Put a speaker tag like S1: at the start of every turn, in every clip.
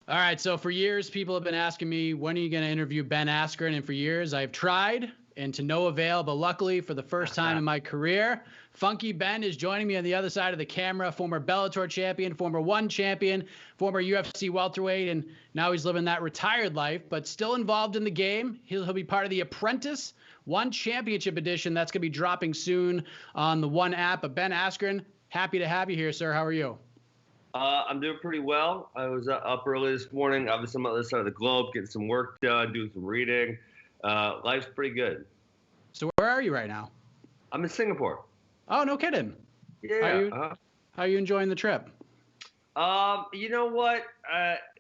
S1: All right. So for years, people have been asking me, when are you going to interview Ben Askren? And for years, I've tried and to no avail. But luckily, for the first time in my career, Funky Ben is joining me on the other side of the camera. Former Bellator champion, former ONE champion, former UFC welterweight, and now he's living that retired life, but still involved in the game. He'll be part of the Apprentice ONE Championship edition. That's going to be dropping soon on the ONE app. But Ben Askren, happy to have you here, sir. How are you?
S2: I'm doing pretty well. I was up early this morning. Obviously, I'm on the other side of the globe, getting some work done, doing some reading. Life's pretty good.
S1: So where are you right now?
S2: I'm in Singapore.
S1: Oh, no kidding.
S2: Yeah.
S1: How are you enjoying the trip?
S2: You know what?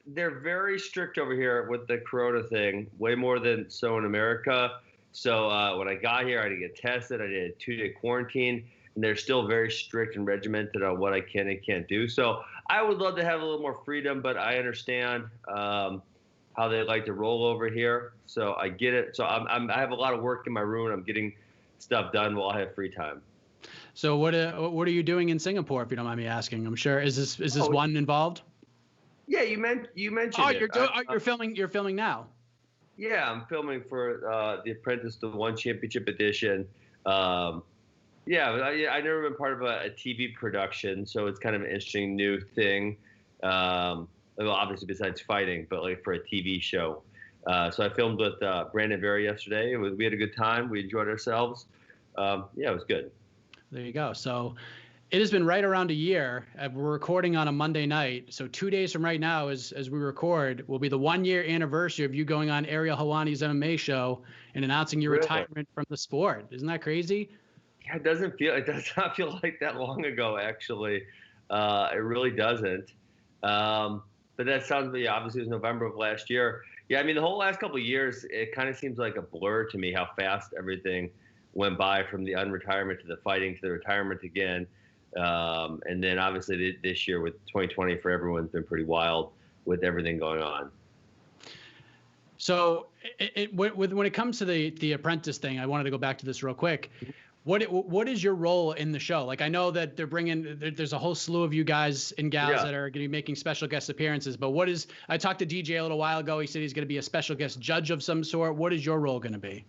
S2: They're very strict over here with the Corona thing, way more than so in America. So when I got here, I had to get tested. I did a 2-day quarantine. And they're still very strict and regimented on what I can and can't do. So I would love to have a little more freedom, but I understand how they like to roll over here. So I get it. So I have a lot of work in my room. I'm getting stuff done while I have free time.
S1: So what are you doing in Singapore, if you don't mind me asking? I'm sure is this ONE involved?
S2: Yeah, you mentioned.
S1: Oh,
S2: it.
S1: You're filming now.
S2: Yeah, I'm filming for the Apprentice, the ONE Championship edition. Yeah, I've never been part of a TV production, so it's kind of an interesting new thing. Well, obviously besides fighting, but like for a TV show. So I filmed with Brandon Vera yesterday. We had a good time. We enjoyed ourselves. Yeah, it was good.
S1: There you go. So it has been right around a year. We're recording on a Monday night. So 2 days from right now, as we record, will be the 1-year anniversary of you going on Ariel Helwani's MMA show and announcing your retirement from the sport. Isn't that crazy?
S2: Yeah, it does not feel like that long ago, actually. It really doesn't. But that sounds, yeah, obviously it was November of last year. Yeah, I mean, the whole last couple of years, it kind of seems like a blur to me how fast everything went by from the unretirement to the fighting to the retirement again. And then obviously this year with 2020 for everyone's been pretty wild with everything going on.
S1: So when it comes to the Apprentice thing, I wanted to go back to this real quick. What is your role in the show? Like, I know that there's a whole slew of you guys and gals that are going to be making special guest appearances, but I talked to DJ a little while ago. He said he's going to be a special guest judge of some sort. What is your role going to be?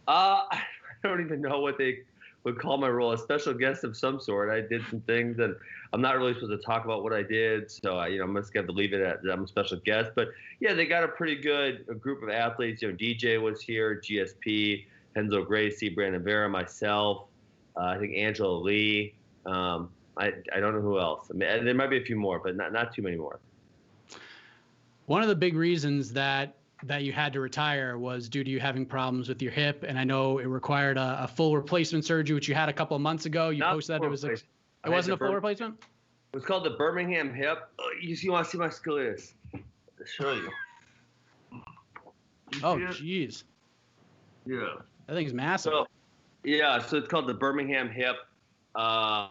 S2: I don't even know what they would call my role, a special guest of some sort. I did some things and I'm not really supposed to talk about what I did. So I'm just going to leave it at that I'm a special guest, but yeah, they got a pretty good group of athletes. DJ was here, GSP, Henzo Gracie, Brandon Vera, myself, I think Angela Lee. I don't know who else. I mean, there might be a few more, but not too many more.
S1: One of the big reasons that you had to retire was due to you having problems with your hip, and I know it required a full replacement surgery, which you had a couple of months ago. You posted that it wasn't a full replacement?
S2: It was called the Birmingham hip. Oh, you want to see my scoliosis? I'll show you.
S1: Oh, jeez.
S2: Yeah.
S1: That thing's massive.
S2: So it's called the Birmingham hip. So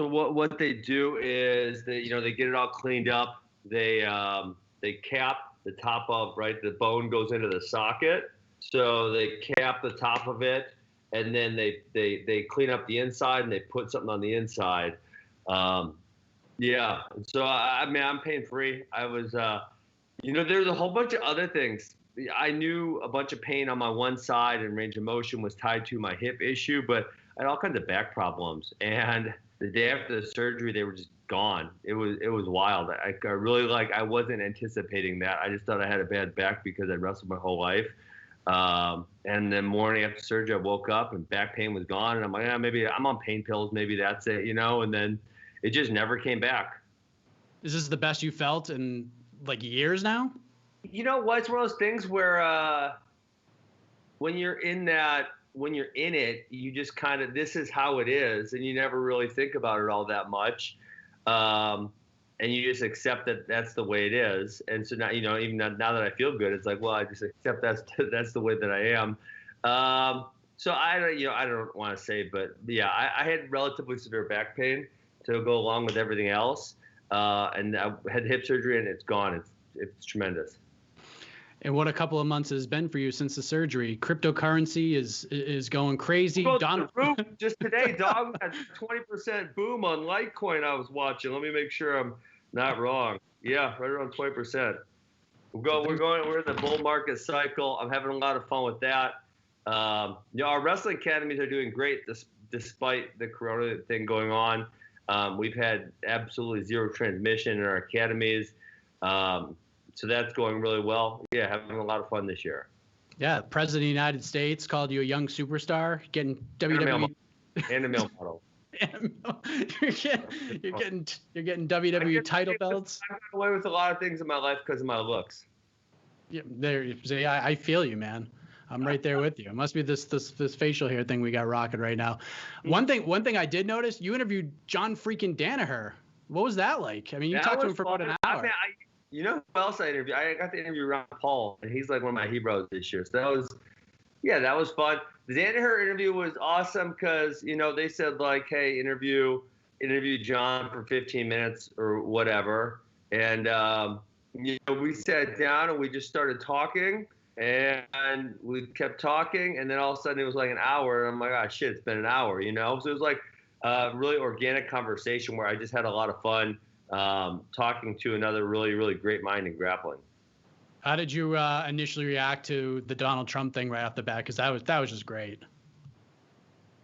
S2: what they do is they get it all cleaned up. They cap the top of, the bone goes into the socket. So they cap the top of it, and then they clean up the inside and they put something on the inside. Yeah. So I mean, I'm pain free. I was, there's a whole bunch of other things. I knew a bunch of pain on my one side and range of motion was tied to my hip issue, but I had all kinds of back problems. And the day after the surgery, they were just gone. It was wild. I really I wasn't anticipating that. I just thought I had a bad back because I wrestled my whole life. And the morning after surgery, I woke up and back pain was gone. And I'm like, maybe I'm on pain pills. Maybe that's it, and then it just never came back.
S1: Is this the best you felt in years now?
S2: You know what? It's one of those things where when you're in it, you just kind of, this is how it is, and you never really think about it all that much, and you just accept that that's the way it is. And so now, even now that I feel good, it's like, well, I just accept that's the way that I am. So I don't want to say, but yeah, I had relatively severe back pain to go along with everything else, and I had hip surgery, and it's gone. It's tremendous.
S1: And what a couple of months has been for you since the surgery. Cryptocurrency is going crazy.
S2: Just today, dog, had 20% boom on Litecoin I was watching. Let me make sure I'm not wrong. Yeah, right around 20%. We're in the bull market cycle. I'm having a lot of fun with that. Our wrestling academies are doing great despite the corona thing going on. We've had absolutely zero transmission in our academies. So that's going really well. Yeah, having a lot of fun this year.
S1: Yeah, President of the United States called you a young superstar, getting WWE
S2: and a male model.
S1: you're getting WWE title belts.
S2: I got away with a lot of things in my life because of my looks.
S1: Yeah, I feel you, man. I'm right there with you. It must be this facial hair thing we got rocking right now. One thing I did notice, you interviewed John freaking Danaher. What was that like? I mean, you talked to him for about an hour.
S2: You know who else I interviewed? I got to interview Ron Paul, and he's like one of my heroes this year. So that was fun. The Danaher interview was awesome because, they said like, hey, interview John for 15 minutes or whatever. And, we sat down and we just started talking and we kept talking. And then all of a sudden it was like an hour. And I'm like, oh, shit, it's been an hour, So it was like a really organic conversation where I just had a lot of fun talking to another really, really great mind in grappling.
S1: How did you initially react to the Donald Trump thing right off the bat? Because that was just great.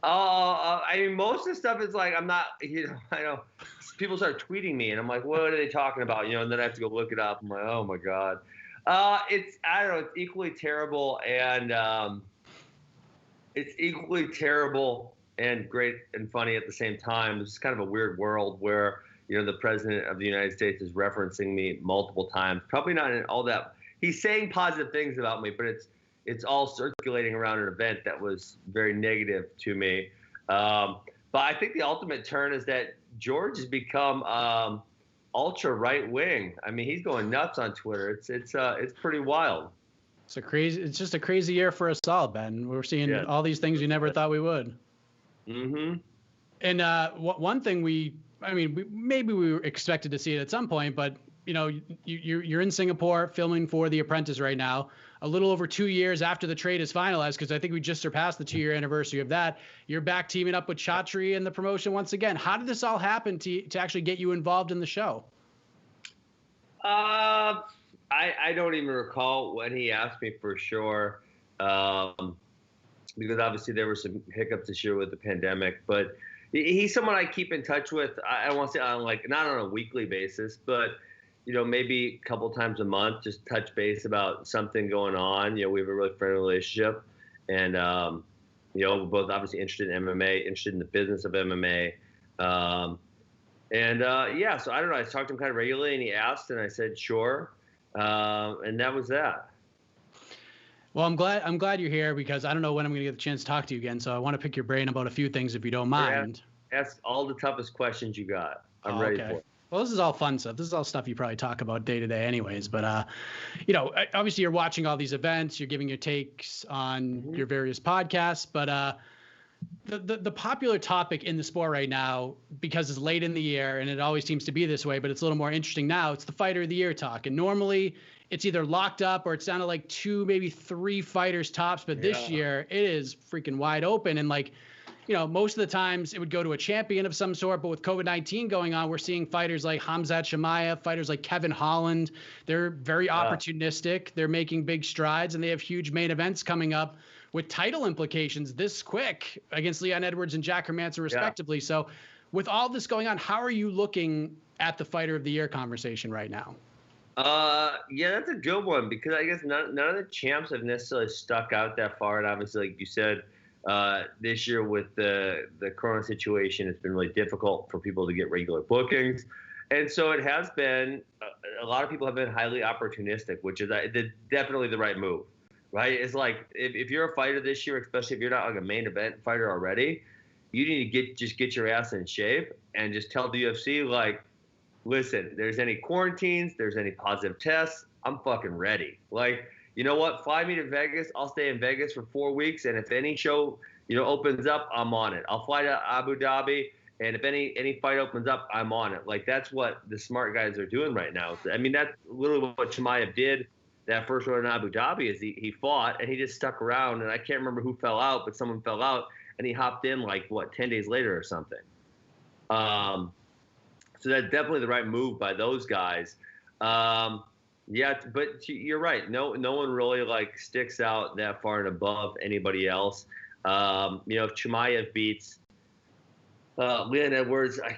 S2: I mean, most of the stuff is like, I'm not, I know people start tweeting me and I'm like, what are they talking about? And then I have to go look it up. I'm like, oh my God. I don't know, it's equally terrible and great and funny at the same time. It's kind of a weird world where, the president of the United States is referencing me multiple times. Probably not in all that. He's saying positive things about me, but it's all circulating around an event that was very negative to me. But I think the ultimate turn is that George has become ultra right wing. I mean, he's going nuts on Twitter. It's pretty wild.
S1: It's just a crazy year for us all, Ben. We're seeing all these things we never thought we would.
S2: Mm-hmm.
S1: And one thing we were expected to see it at some point, but you're in Singapore filming for The Apprentice right now, a little over 2 years after the trade is finalized, because I think we just surpassed the 2-year anniversary of that. You're back teaming up with Chatri and the promotion once again. How did this all happen to actually get you involved in the show?
S2: I don't even recall when he asked me for sure, because obviously there were some hiccups this year with the pandemic, but he's someone I keep in touch with. I don't want to say on not on a weekly basis, but maybe a couple times a month, just touch base about something going on. We have a really friendly relationship, and we're both obviously interested in MMA, interested in the business of MMA, so I don't know. I talked to him kind of regularly, and he asked, and I said sure, and that was that.
S1: Well, I'm glad you're here, because I don't know when I'm going to get the chance to talk to you again. So I want to pick your brain about a few things, if you don't mind.
S2: Ask all the toughest questions you got. I'm ready for it.
S1: Well, this is all fun stuff. This is all stuff you probably talk about day to day anyways. But, obviously you're watching all these events. You're giving your takes on your various podcasts. But the popular topic in the sport right now, because it's late in the year, and it always seems to be this way, but it's a little more interesting now, it's the Fighter of the Year talk. And normally it's either locked up or it's down to like 2, maybe 3 fighters tops. But this year it is freaking wide open. And most of the times it would go to a champion of some sort, but with COVID-19 going on, we're seeing fighters like Khamzat Chimaev, fighters like Kevin Holland. They're very opportunistic. They're making big strides, and they have huge main events coming up with title implications this quick against Leon Edwards and Jack Hermanson, respectively. So with all this going on, how are you looking at the Fighter of the Year conversation right now?
S2: That's a good one, because I guess none of the champs have necessarily stuck out that far. And obviously, like you said, this year with the Corona situation, it's been really difficult for people to get regular bookings. And so it has been, a lot of people have been highly opportunistic, which is definitely the right move, right? It's like, if you're a fighter this year, especially if you're not like a main event fighter already, you need to get your ass in shape and just tell the UFC, like, listen, there's any quarantines, there's any positive tests, I'm fucking ready. Like, you know what? Fly me to Vegas. I'll stay in Vegas for 4 weeks. And if any show, opens up, I'm on it. I'll fly to Abu Dhabi. And if any fight opens up, I'm on it. Like, that's what the smart guys are doing right now. I mean, that's literally what Chimaev did that first round in Abu Dhabi, is he fought and he just stuck around. And I can't remember who fell out, but someone fell out and he hopped in 10 days later or something. So that's definitely the right move by those guys. Yeah, but you're right. No one really like sticks out that far and above anybody else. If Chimaev beats Leon Edwards, I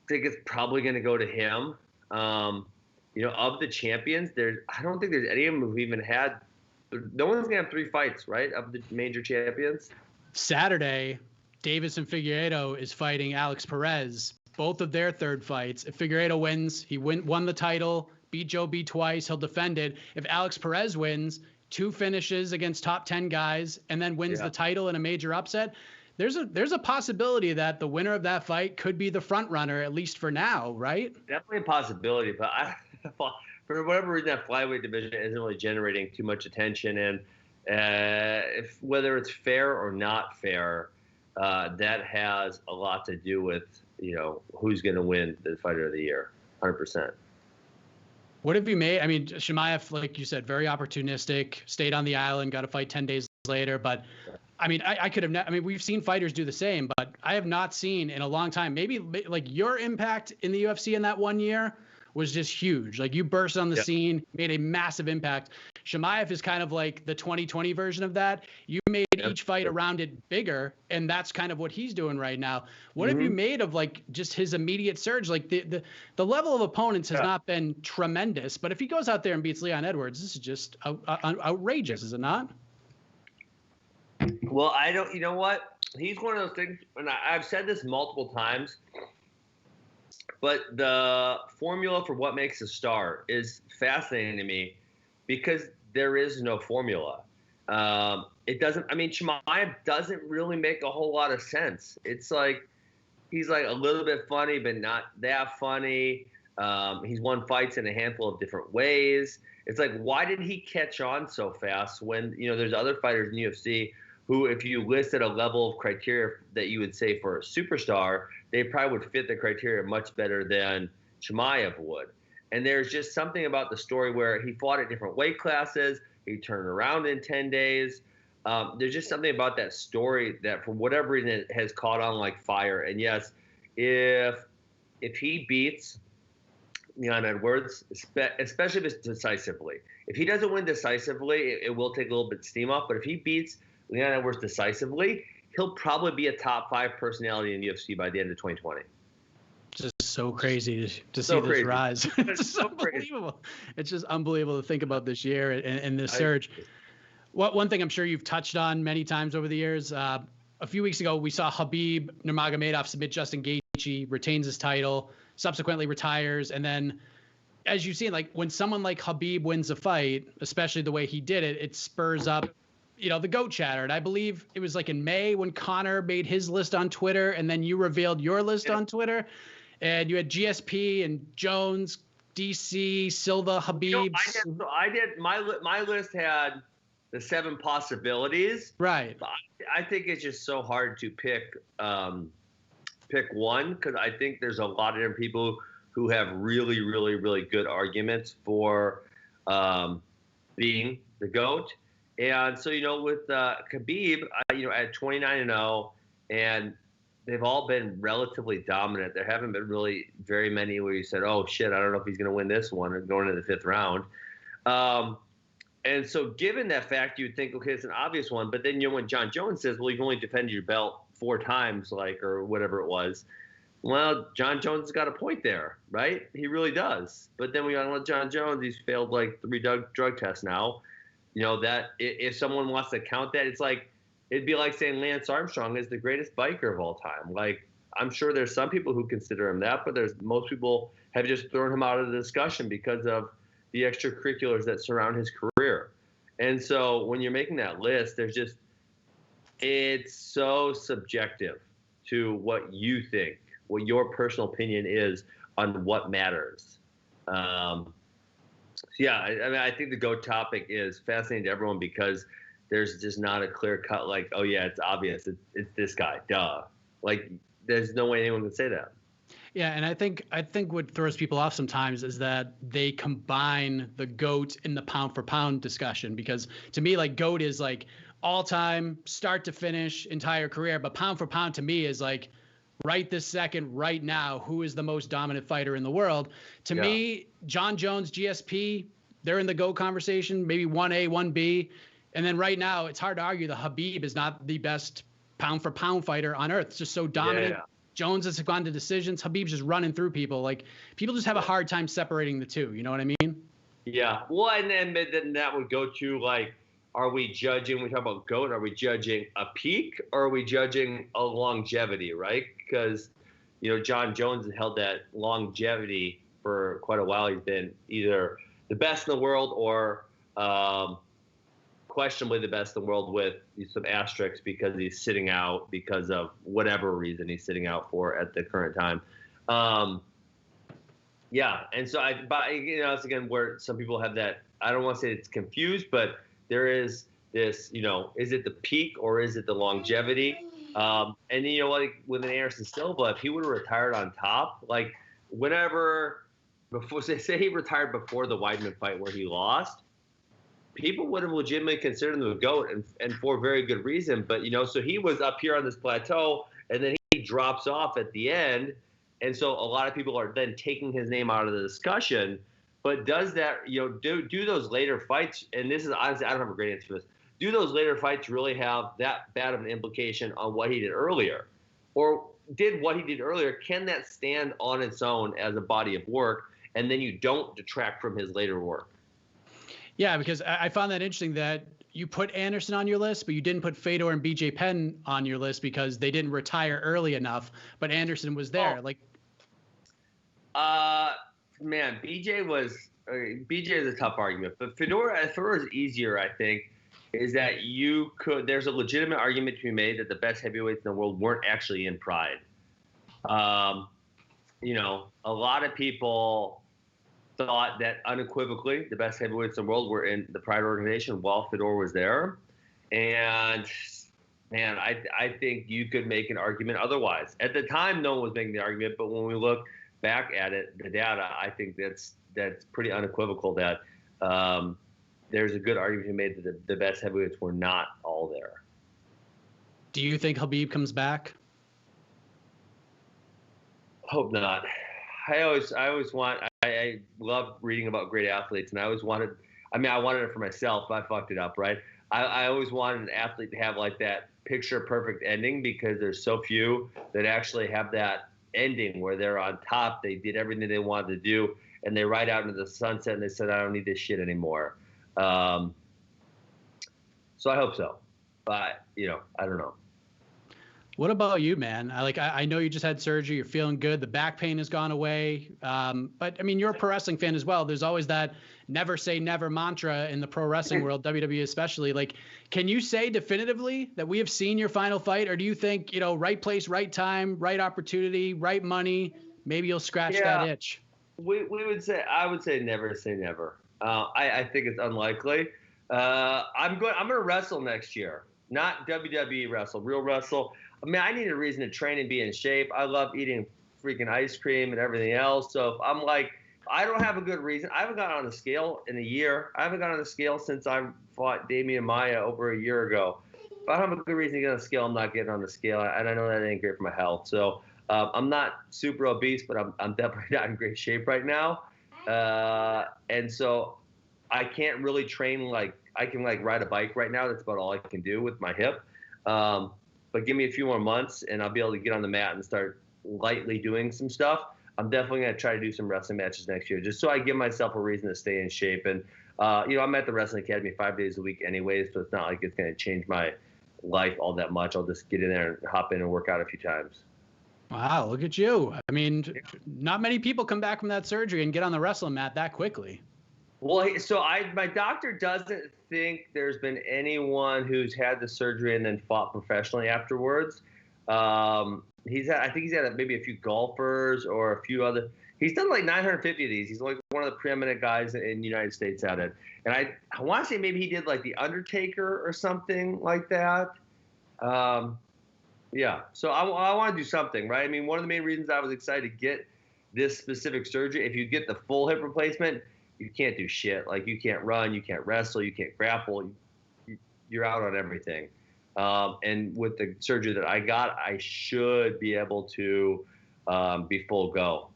S2: think it's probably going to go to him. Of the champions, I don't think there's any of them who've even had. No one's going to have 3 fights, right? Of the major champions.
S1: Saturday, Deiveson Figueiredo is fighting Alex Perez. Both of their 3rd fights. If Figueiredo wins, he won the title, beat Joe B twice, he'll defend it. If Alex Perez wins, 2 finishes against top 10 guys, and then wins the title in a major upset, there's a possibility that the winner of that fight could be the front runner, at least for now, right?
S2: Definitely a possibility, but for whatever reason, that flyweight division isn't really generating too much attention, and if whether it's fair or not fair, that has a lot to do with who's going to win the fighter of the year, 100%.
S1: What have you made? I mean, Chimaev, like you said, very opportunistic, stayed on the island, got a fight 10 days later. But I mean, I could have, I mean, we've seen fighters do the same, but I have not seen in a long time, maybe like your impact in the UFC in that 1 year was just huge. Like you burst on the scene, made a massive impact. Chimaev is kind of like the 2020 version of that. You made each fight around it bigger, and that's kind of what he's doing right now. What have you made of like just his immediate surge? Like the level of opponents has not been tremendous, but if he goes out there and beats Leon Edwards, this is just outrageous, is it not?
S2: Well, I don't. You know what? He's one of those things, and I've said this multiple times. But the formula for what makes a star is fascinating to me because there is no formula. It doesn't. I mean, Chimaev doesn't really make a whole lot of sense. It's like he's like a little bit funny, but not that funny. He's won fights in a handful of different ways. It's like, why did he catch on so fast when there's other fighters in UFC who, if you listed a level of criteria that you would say for a superstar, they probably would fit the criteria much better than Chimaev would. And there's just something about the story where he fought at different weight classes. He turned around in 10 days. There's just something about that story that, for whatever reason, it has caught on like fire. And yes, if he beats Leon Edwards, especially if it's decisively, if he doesn't win decisively, it will take a little bit of steam off. But if he beats Leon Edwards decisively, he'll probably be a top 5 personality in UFC by the end of 2020.
S1: Just so crazy to see this rise. It's so unbelievable. It's just unbelievable to think about this year and this surge. One thing I'm sure you've touched on many times over the years. A few weeks ago, we saw Khabib Nurmagomedov submit Justin Gaethje, retains his title, subsequently retires, and then, as you've seen, like when someone like Khabib wins a fight, especially the way he did it, it spurs up the GOAT chatter. And I believe it was like in May when Conor made his list on Twitter, and then you revealed your list on Twitter, and you had GSP and Jones, DC, Silva, Khabib.
S2: I did. My list had the 7 possibilities.
S1: Right.
S2: I think it's just so hard to pick one because I think there's a lot of different people who have really, really, really good arguments for being the GOAT. And so, with Khabib, at 29-0, and they've all been relatively dominant. There haven't been really very many where you said, oh, shit, I don't know if he's going to win this one or going into the 5th round. And so given that fact, you'd think, okay, it's an obvious one. But then, when John Jones says, well, you've only defended your belt 4 times, or whatever it was. Well, John Jones has got a point there, right? He really does. But then we got to John Jones. He's failed like 3 drug tests now. That if someone wants to count that, it'd be like saying Lance Armstrong is the greatest biker of all time. Like, I'm sure there's some people who consider him that, but most people have just thrown him out of the discussion because of the extracurriculars that surround his career. And so when you're making that list, it's so subjective to what you think, what your personal opinion is on what matters. Yeah, I mean, I think the GOAT topic is fascinating to everyone because there's just not a clear cut, like, oh yeah, it's obvious. It's this guy, duh. Like, there's no way anyone can say that.
S1: Yeah, and I think what throws people off sometimes is that they combine the GOAT in the pound for pound discussion, because to me, like, GOAT is like all time, start to finish, entire career, but pound for pound to me is like right this second, right now, who is the most dominant fighter in the world. To me, John Jones, GSP, they're in the GOAT conversation, maybe 1A, 1B. And then right now, it's hard to argue that Khabib is not the best pound-for-pound fighter on earth. It's just so dominant. Jones has gone to decisions. Khabib's just running through people. Like, people just have a hard time separating the two. You know what I mean?
S2: Yeah. Well, and then that would go to, like, are we judging, we talk about GOAT, are we judging a peak or are we judging a longevity, right? Because, you know, John Jones has held that longevity for quite a while. He's been either the best in the world or questionably the best in the world with some asterisks because he's sitting out because of whatever reason he's sitting out for at the current time. Yeah, and so it's again where some people have that, I don't want to say it's confused, but there is this, you know, is it the peak or is it the longevity? And, you know, like with an Anderson Silva, if he would have retired on top, like before, say he retired before the Weidman fight where he lost, people would have legitimately considered him the GOAT and for very good reason. But, you know, so he was up here on this plateau and then he drops off at the end. And so a lot of people are then taking his name out of the discussion. But does that, you know, do those later fights, and this is honestly, I don't have a great answer for this, do those later fights really have that bad of an implication on what he did earlier? Or did what he did earlier, can that stand on its own as a body of work, and then you don't detract from his later work?
S1: Yeah, because I found that interesting that you put Anderson on your list, but you didn't put Fedor and BJ Penn on your list because they didn't retire early enough, but Anderson was there.
S2: Man, BJ is a tough argument, but Fedor is easier, I think, is that there's a legitimate argument to be made that the best heavyweights in the world weren't actually in Pride. You know, a lot of people thought that unequivocally the best heavyweights in the world were in the Pride organization while Fedor was there. And, man, I think you could make an argument otherwise. At the time, no one was making the argument, but when we look back at it, the data, I think that's pretty unequivocal that there's a good argument to be made that the best heavyweights were not all there.
S1: Do you think Khabib comes back?
S2: Hope not. I love reading about great athletes, and I wanted it for myself. I fucked it up, right? I always wanted an athlete to have like that picture perfect ending because there's so few that actually have that ending where they're on top, they did everything they wanted to do, and they ride out into the sunset and they said, I don't need this shit anymore. So I hope so, but you know, I don't know.
S1: What about you, man? I know you just had surgery. You're feeling good. The back pain has gone away. But I mean, you're a pro wrestling fan as well. There's always that never say never mantra in the pro wrestling world, WWE especially. Like, can you say definitively that we have seen your final fight, or do you think, you know, right place, right time, right opportunity, right money, maybe you'll scratch that itch?
S2: I would say never say never. I think it's unlikely. I'm going to wrestle next year, not WWE wrestle, real wrestle. I mean, I need a reason to train and be in shape. I love eating freaking ice cream and everything else. So if I'm like, I don't have a good reason. I haven't gotten on the scale in a year. I haven't gotten on the scale since I fought Damian Maia over a year ago. If I don't have a good reason to get on the scale, I'm not getting on the scale. And I know that ain't great for my health. So I'm not super obese, but I'm definitely not in great shape right now. And so I can't really train I can ride a bike right now. That's about all I can do with my hip. But give me a few more months and I'll be able to get on the mat and start lightly doing some stuff. I'm definitely going to try to do some wrestling matches next year just so I give myself a reason to stay in shape. And, you know, I'm at the Wrestling Academy 5 days a week anyways, so it's not like it's going to change my life all that much. I'll just get in there and hop in and work out a few times.
S1: Wow, look at you. I mean, not many people come back from that surgery and get on the wrestling mat that quickly.
S2: Well, so my doctor doesn't think there's been anyone who's had the surgery and then fought professionally afterwards. I think he's had maybe a few golfers or a few other. He's done like 950 of these. He's like one of the preeminent guys in the United States at it. And I want to say maybe he did like the Undertaker or something like that. Yeah. So I want to do something, right? I mean, one of the main reasons I was excited to get this specific surgery, if you get the full hip replacement, you can't do shit. Like, you can't run, you can't wrestle, you can't grapple. You're out on everything. And with the surgery that I got, I should be able to be full go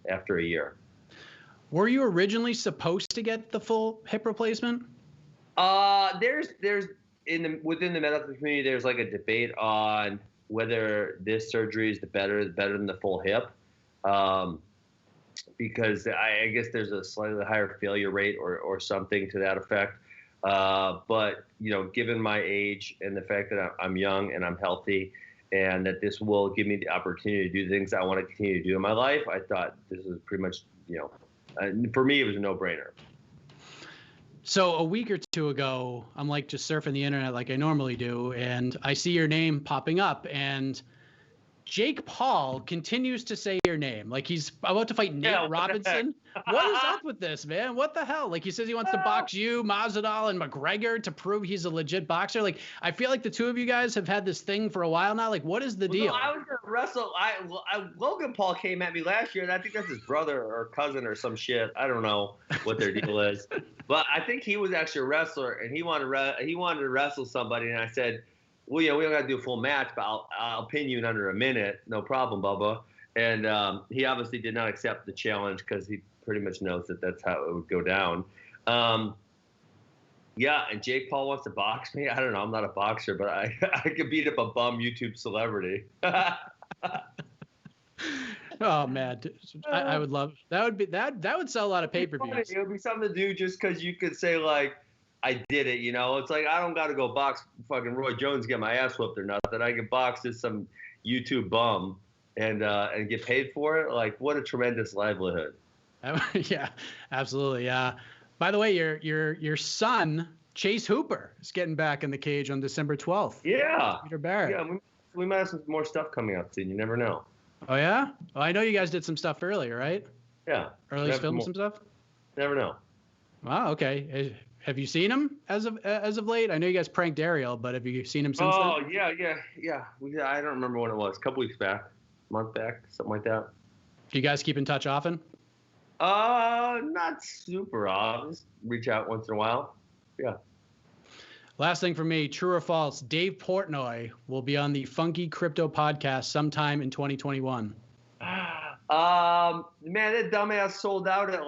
S2: after a year.
S1: Were you originally supposed to get the full hip replacement?
S2: There's within the medical community, there's like a debate on whether this surgery is better than the full hip, because I guess there's a slightly higher failure rate or something to that effect. But given my age and the fact that I'm young and I'm healthy, and that this will give me the opportunity to do things I want to continue to do in my life, I thought this was pretty much, for me, it was a no-brainer.
S1: So a week or two ago, I'm like just surfing the internet like I normally do, and I see your name popping up, and Jake Paul continues to say your name like he's about to fight Nate Robinson. What is up with this, man? What the hell? Like, he says he wants to box you, Masvidal, and McGregor to prove he's a legit boxer. Like, I feel like the two of you guys have had this thing for a while now. Like, what is the deal?
S2: No, I was gonna wrestle. Logan Paul came at me last year, and I think that's his brother or cousin or some shit. I don't know what their deal is, but I think he was actually a wrestler, and he wanted to wrestle somebody, and I said, well, we don't got to do a full match, but I'll pin you in under a minute. No problem, Bubba. And he obviously did not accept the challenge because he pretty much knows that that's how it would go down. Yeah, and Jake Paul wants to box me. I don't know. I'm not a boxer, but I could beat up a bum YouTube celebrity.
S1: Oh man, I would love that. That would sell a lot of pay-per-views.
S2: It would be something to do just because you could say like, I did it, It's like I don't got to go box fucking Roy Jones, get my ass whooped or nothing. I can box as some YouTube bum and get paid for it. Like, what a tremendous livelihood.
S1: Yeah, absolutely. Yeah. By the way, your son Chase Hooper is getting back in the cage on December 12th.
S2: Yeah.
S1: Peter Barrett.
S2: Yeah, we might have some more stuff coming up soon. You never know.
S1: Oh yeah. Well, I know you guys did some stuff earlier, right?
S2: Yeah.
S1: Or at least filmed some stuff.
S2: Never know.
S1: Wow. Okay. Have you seen him as of late? I know you guys pranked Ariel, but have you seen him since then?
S2: Oh, yeah. I don't remember when it was. A couple weeks back, month back, something like that.
S1: Do you guys keep in touch often?
S2: Not super often. Just reach out once in a while. Yeah.
S1: Last thing for me, true or false, Dave Portnoy will be on the Funky Crypto podcast sometime in 2021.
S2: Man, that dumbass sold out at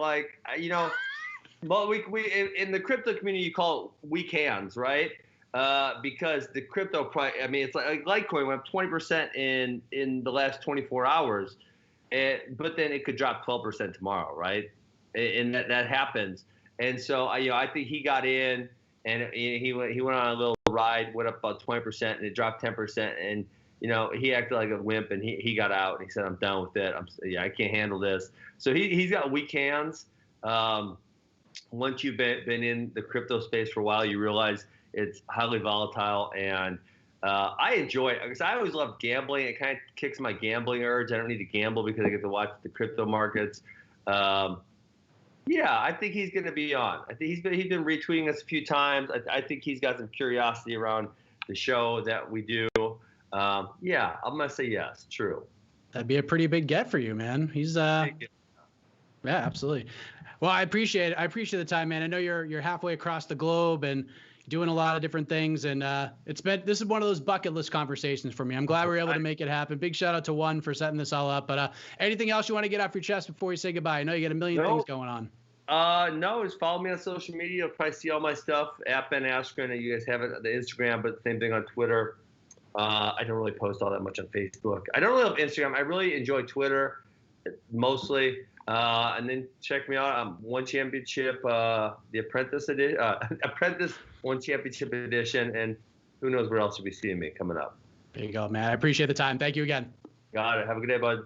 S2: well, we in the crypto community, you call it weak hands, right? Because the crypto price, it's like Litecoin went up 20% in the last 24 hours, but then it could drop 12% tomorrow, right? And that happens. And so I think he got in and he went on a little ride, went up about 20%, and it dropped 10%, and he acted like a wimp, and he got out and he said, I'm done with it. I can't handle this. So he's got weak hands. Once you've been in the crypto space for a while, you realize it's highly volatile, and I enjoy it because I always love gambling. It kind of kicks my gambling urge. I don't need to gamble because I get to watch the crypto markets. Yeah, I think he's going to be on. I think he's been retweeting us a few times. I think he's got some curiosity around the show that we do. Yeah, I'm going to say yes. True.
S1: That'd be a pretty big get for you, man. He's yeah, absolutely. Well, I appreciate it. I appreciate the time, man. I know you're halfway across the globe and doing a lot of different things, and this is one of those bucket list conversations for me. I'm glad we were able to make it happen. Big shout out to One for setting this all up. But anything else you want to get off your chest before we say goodbye? I know you got a million things going on.
S2: No, just follow me on social media. You'll probably see all my stuff at Ben Askren, and you guys have it on the Instagram, but same thing on Twitter. I don't really post all that much on Facebook. I don't really have Instagram. I really enjoy Twitter mostly. And then check me out on One Championship, the Apprentice edition, Apprentice One Championship edition, and who knows where else you'll be seeing me coming up.
S1: There you go, man. I appreciate the time. Thank you again.
S2: Got it. Have a good day, bud.